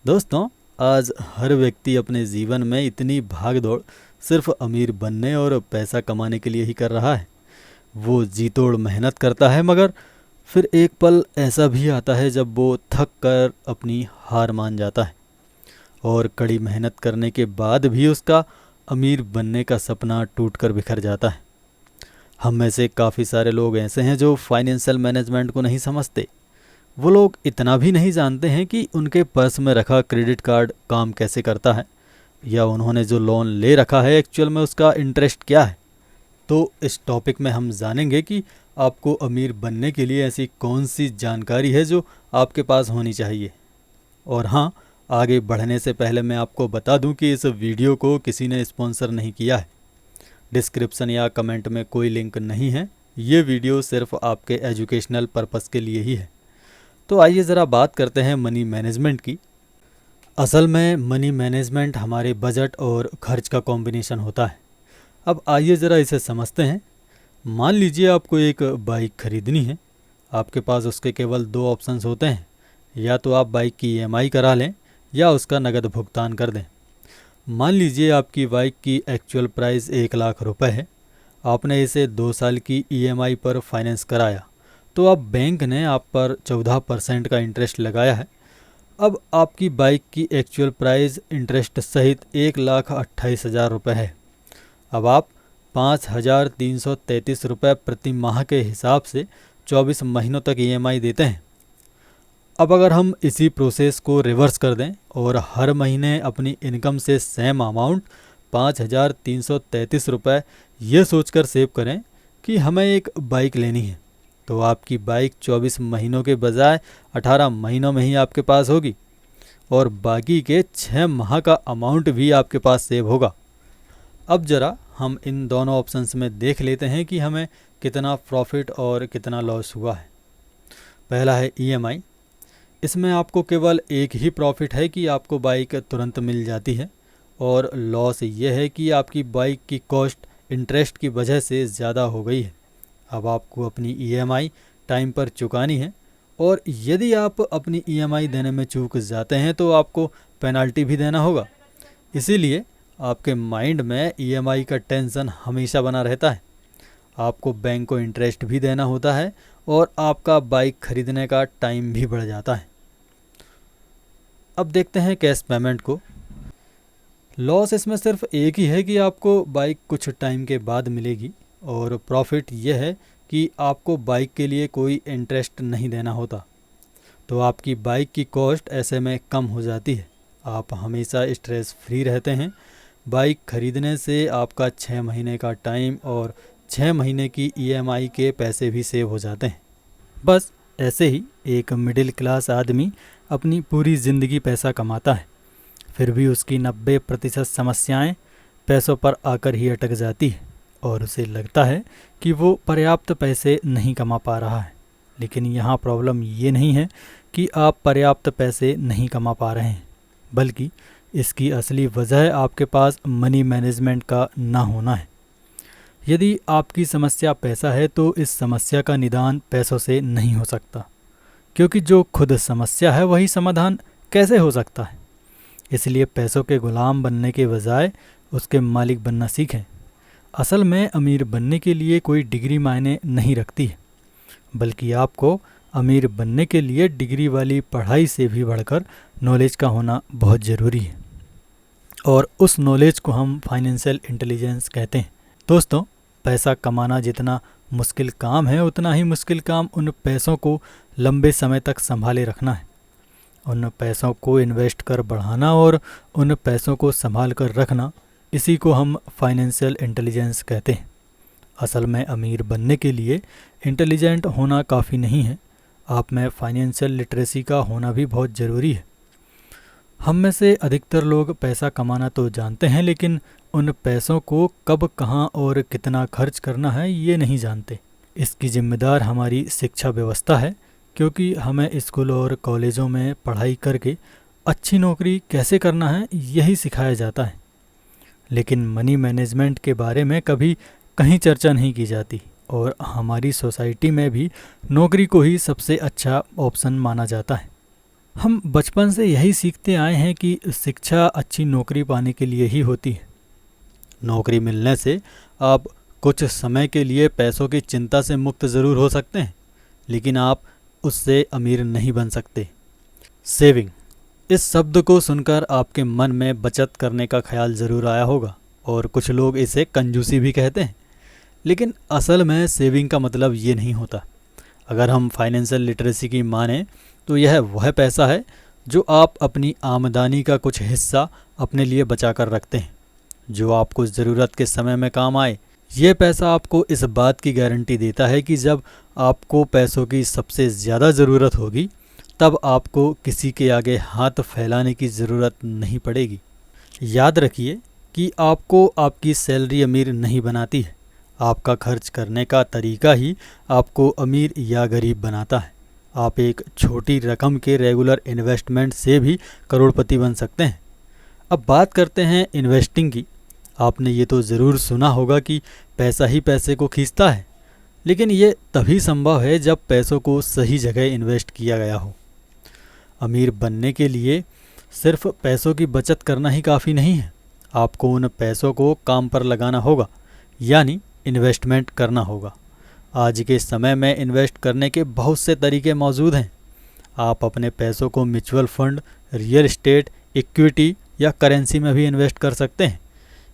दोस्तों, आज हर व्यक्ति अपने जीवन में इतनी भाग दौड़ सिर्फ अमीर बनने और पैसा कमाने के लिए ही कर रहा है। वो जी तोड़ मेहनत करता है, मगर फिर एक पल ऐसा भी आता है जब वो थक कर अपनी हार मान जाता है और कड़ी मेहनत करने के बाद भी उसका अमीर बनने का सपना टूट कर बिखर जाता है। हम में से काफ़ी सारे लोग ऐसे हैं जो फाइनेंशियल मैनेजमेंट को नहीं समझते। वो लोग इतना भी नहीं जानते हैं कि उनके पर्स में रखा क्रेडिट कार्ड काम कैसे करता है, या उन्होंने जो लोन ले रखा है एक्चुअल में उसका इंटरेस्ट क्या है। तो इस टॉपिक में हम जानेंगे कि आपको अमीर बनने के लिए ऐसी कौन सी जानकारी है जो आपके पास होनी चाहिए। और हाँ, आगे बढ़ने से पहले मैं आपको बता दूं कि इस वीडियो को किसी ने स्पॉन्सर नहीं किया है। डिस्क्रिप्शन या कमेंट में कोई लिंक नहीं है। ये वीडियो सिर्फ आपके एजुकेशनल पर्पस के लिए ही है। तो आइए ज़रा बात करते हैं मनी मैनेजमेंट की। असल में मनी मैनेजमेंट हमारे बजट और खर्च का कॉम्बिनेशन होता है। अब आइए ज़रा इसे समझते हैं। मान लीजिए आपको एक बाइक खरीदनी है। आपके पास उसके केवल दो ऑप्शंस होते हैं, या तो आप बाइक की ईएमआई करा लें या उसका नकद भुगतान कर दें। मान लीजिए आपकी बाइक की एक्चुअल प्राइस 1 लाख रुपए है। आपने इसे 2 साल की ईएमआई पर फाइनेंस कराया, तो अब बैंक ने आप पर 14% का इंटरेस्ट लगाया है। अब आपकी बाइक की एक्चुअल प्राइस इंटरेस्ट सहित 1,28,000 रुपये है। अब आप 5,333 रुपये प्रति माह के हिसाब से 24 महीनों तक ईएमआई देते हैं। अब अगर हम इसी प्रोसेस को रिवर्स कर दें और हर महीने अपनी इनकम से सेम अमाउंट 5,333 रुपये ये सोचकर सेव करें कि हमें एक बाइक लेनी है, तो आपकी बाइक 24 महीनों के बजाय 18 महीनों में ही आपके पास होगी और बाकी के 6 माह का अमाउंट भी आपके पास सेव होगा। अब ज़रा हम इन दोनों ऑप्शंस में देख लेते हैं कि हमें कितना प्रॉफिट और कितना लॉस हुआ है। पहला है ईएमआई। इसमें आपको केवल एक ही प्रॉफिट है कि आपको बाइक तुरंत मिल जाती है, और लॉस ये है कि आपकी बाइक की कॉस्ट इंटरेस्ट की वजह से ज़्यादा हो गई है। अब आपको अपनी ईएमआई टाइम पर चुकानी है, और यदि आप अपनी ईएमआई देने में चूक जाते हैं तो आपको पेनल्टी भी देना होगा। इसीलिए आपके माइंड में ईएमआई का टेंशन हमेशा बना रहता है। आपको बैंक को इंटरेस्ट भी देना होता है और आपका बाइक खरीदने का टाइम भी बढ़ जाता है। अब देखते हैं कैश पेमेंट को। लॉस इसमें सिर्फ एक ही है कि आपको बाइक कुछ टाइम के बाद मिलेगी, और प्रॉफिट यह है कि आपको बाइक के लिए कोई इंटरेस्ट नहीं देना होता। तो आपकी बाइक की कॉस्ट ऐसे में कम हो जाती है। आप हमेशा स्ट्रेस फ्री रहते हैं। बाइक खरीदने से आपका 6 महीने का टाइम और 6 महीने की ईएमआई के पैसे भी सेव हो जाते हैं। बस ऐसे ही एक मिडिल क्लास आदमी अपनी पूरी ज़िंदगी पैसा कमाता है, फिर भी उसकी 90% समस्याएं पैसों पर आकर ही अटक जाती है, और उसे लगता है कि वो पर्याप्त पैसे नहीं कमा पा रहा है। लेकिन यहाँ प्रॉब्लम ये नहीं है कि आप पर्याप्त पैसे नहीं कमा पा रहे हैं, बल्कि इसकी असली वजह आपके पास मनी मैनेजमेंट का ना होना है। यदि आपकी समस्या पैसा है तो इस समस्या का निदान पैसों से नहीं हो सकता, क्योंकि जो खुद समस्या है वही समाधान कैसे हो सकता है। इसलिए पैसों के गुलाम बनने के बजाय उसके मालिक बनना सीखें। असल में अमीर बनने के लिए कोई डिग्री मायने नहीं रखती है, बल्कि आपको अमीर बनने के लिए डिग्री वाली पढ़ाई से भी बढ़कर नॉलेज का होना बहुत ज़रूरी है, और उस नॉलेज को हम फाइनेंशियल इंटेलिजेंस कहते हैं। दोस्तों, पैसा कमाना जितना मुश्किल काम है, उतना ही मुश्किल काम उन पैसों को लंबे समय तक संभाले रखना है। उन पैसों को इन्वेस्ट कर बढ़ाना और उन पैसों को संभाल कर रखना, इसी को हम फाइनेंशियल इंटेलिजेंस कहते हैं। असल में अमीर बनने के लिए इंटेलिजेंट होना काफ़ी नहीं है, आप में फाइनेंशियल लिटरेसी का होना भी बहुत ज़रूरी है। हम में से अधिकतर लोग पैसा कमाना तो जानते हैं, लेकिन उन पैसों को कब, कहाँ और कितना खर्च करना है ये नहीं जानते। इसकी जिम्मेदार हमारी शिक्षा व्यवस्था है, क्योंकि हमें स्कूल और कॉलेजों में पढ़ाई करके अच्छी नौकरी कैसे करना है यही सिखाया जाता है, लेकिन मनी मैनेजमेंट के बारे में कभी कहीं चर्चा नहीं की जाती, और हमारी सोसाइटी में भी नौकरी को ही सबसे अच्छा ऑप्शन माना जाता है। हम बचपन से यही सीखते आए हैं कि शिक्षा अच्छी नौकरी पाने के लिए ही होती है। नौकरी मिलने से आप कुछ समय के लिए पैसों की चिंता से मुक्त ज़रूर हो सकते हैं, लेकिन आप उससे अमीर नहीं बन सकते। सेविंग, इस शब्द को सुनकर आपके मन में बचत करने का ख्याल ज़रूर आया होगा और कुछ लोग इसे कंजूसी भी कहते हैं, लेकिन असल में सेविंग का मतलब ये नहीं होता। अगर हम फाइनेंशियल लिटरेसी की माने तो यह वह पैसा है जो आप अपनी आमदनी का कुछ हिस्सा अपने लिए बचा कर रखते हैं, जो आपको ज़रूरत के समय में काम आए। यह पैसा आपको इस बात की गारंटी देता है कि जब आपको पैसों की सबसे ज़्यादा ज़रूरत होगी तब आपको किसी के आगे हाथ फैलाने की ज़रूरत नहीं पड़ेगी। याद रखिए कि आपको आपकी सैलरी अमीर नहीं बनाती है, आपका खर्च करने का तरीका ही आपको अमीर या गरीब बनाता है। आप एक छोटी रकम के रेगुलर इन्वेस्टमेंट से भी करोड़पति बन सकते हैं। अब बात करते हैं इन्वेस्टिंग की। आपने ये तो ज़रूर सुना होगा कि पैसा ही पैसे को खींचता है, लेकिन ये तभी संभव है जब पैसों को सही जगह इन्वेस्ट किया गया हो। अमीर बनने के लिए सिर्फ पैसों की बचत करना ही काफ़ी नहीं है, आपको उन पैसों को काम पर लगाना होगा, यानी इन्वेस्टमेंट करना होगा। आज के समय में इन्वेस्ट करने के बहुत से तरीके मौजूद हैं। आप अपने पैसों को mutual fund, real estate, equity या करेंसी में भी इन्वेस्ट कर सकते हैं।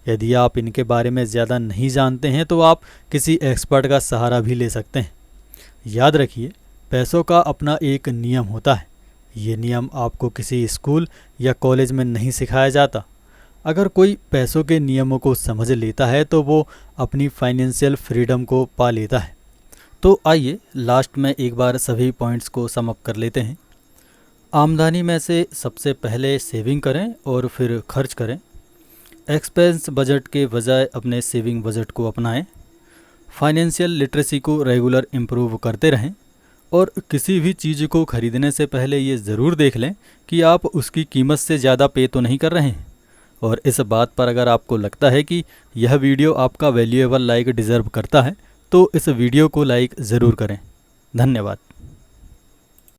यदि आप इनके बारे में ज़्यादा नहीं जानते हैं तो आप किसी एक्सपर्ट का सहारा भी ले सकते हैं। याद रखिए, पैसों का अपना एक नियम होता है। ये नियम आपको किसी स्कूल या कॉलेज में नहीं सिखाया जाता। अगर कोई पैसों के नियमों को समझ लेता है तो वो अपनी फाइनेंशियल फ्रीडम को पा लेता है। तो आइए लास्ट में एक बार सभी पॉइंट्स को सम अप कर लेते हैं। आमदनी में से सबसे पहले सेविंग करें और फिर खर्च करें। एक्सपेंस बजट के बजाय अपने सेविंग बजट को अपनाएं। फाइनेंशियल लिटरेसी को रेगुलर इम्प्रूव करते रहें और किसी भी चीज़ को खरीदने से पहले ये ज़रूर देख लें कि आप उसकी कीमत से ज़्यादा पे तो नहीं कर रहे हैं। और इस बात पर अगर आपको लगता है कि यह वीडियो आपका वैल्यूएबल लाइक डिज़र्व करता है तो इस वीडियो को लाइक ज़रूर करें। धन्यवाद।